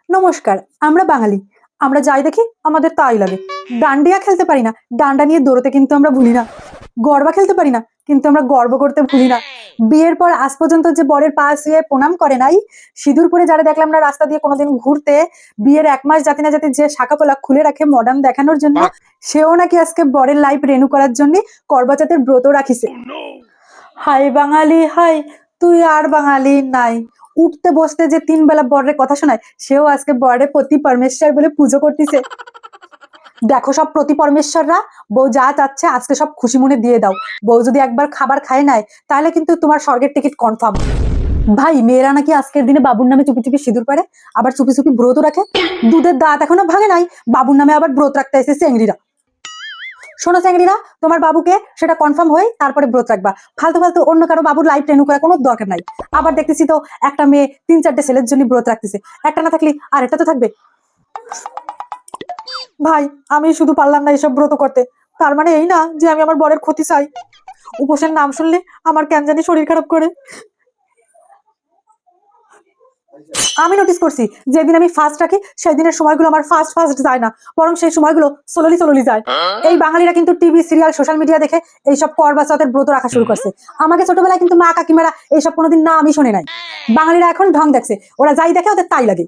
নমস্কার। আমরা বাঙালি। আমরা যাই দেখি আমাদের তাই লাগে। ডান্ডিয়া খেলতে পারি না, ডান্ডা নিয়ে দৌড়তে কিন্তু আমরা ভুলি না। গরবা খেলতে পারি না, কিন্তু আমরা গর্ব করতে ভুলি না। বিয়ের পর আজ পর্যন্ত যে বরের পা ছুঁয়ে প্রণাম করে নাই, সিঁদুর পরে যারা দেখলাম না রাস্তা দিয়ে কোনোদিন ঘুরতে, বিয়ের 1 মাস জাতি না জাতি যে শাখাপোলা খুলে রাখে মডার্ন দেখানোর জন্য, সেও নাকি আজকে বরের লাইফ রেনু করার জন্য করবাচাতের ব্রত রাখিছে। হাই বাঙালি হাই, তুই আর বাঙালি নাই। উঠতে বসতে যে 3 বেলা বরের কথা শোনায়, সেও আজকে বরের প্রতি পরমেশ্বর বলে পুজো করতেছে। দেখো সব প্রতি পরমেশ্বররা, বউ যা চাচ্ছে আজকে সব খুশি মনে দিয়ে দাও। বউ যদি একবার খাবার খায় নাই, তাহলে কিন্তু তোমার স্বর্গের টিকিট কনফার্ম। ভাই, মেয়েরা নাকি আজকের দিনে বাবুর নামে চুপি চুপি সিঁদুর পরে, আবার চুপি চুপি ব্রত রাখে। দুধের দাঁত এখনো ভাঙে নাই, বাবুর নামে আবার ব্রত রাখতে এসে চেংড়িরা। শোনো চেংড়িরা, তোমার বাবুকে সেটা কনফার্ম হয়ে তারপরে ব্রত রাখবা। ফালতু ফালতু অন্য কারো বাবুর লাইফ রেনু করার কোনো দরকার নাই। আবার দেখতেছি তো একটা মেয়ে 3-4টে ছেলের জন্য ব্রত রাখতেছে, একটা না থাকলে আর একটা তো থাকবে। ভাই, আমি শুধু পারলাম না এসব ব্রত করতে, তার মানে এই না যে আমি আমার বরের ক্ষতি চাই। উপোসের নাম শুনলে আমার কেন জানি শরীর খারাপ করে। আমি নোটিস করছি, যেদিন আমি ফার্স্ট রাখি সেই দিনের সময়গুলো আমার ফার্স্ট ফার্স্ট যায় না, বরং সেই সময়গুলো স্লোলি স্লোলি যায়। এই বাঙালিরা কিন্তু টিভি সিরিয়াল সোশ্যাল মিডিয়া দেখে এইসব করবাচতের ব্রত রাখা শুরু করছে। আমাকে ছোটবেলায় কিন্তু মা কাকিমারা এইসব কোনোদিন না আমি শুনে নাই। বাঙালিরা এখন ঢং দেখছে, ওরা যাই দেখে ওদের তাই লাগে।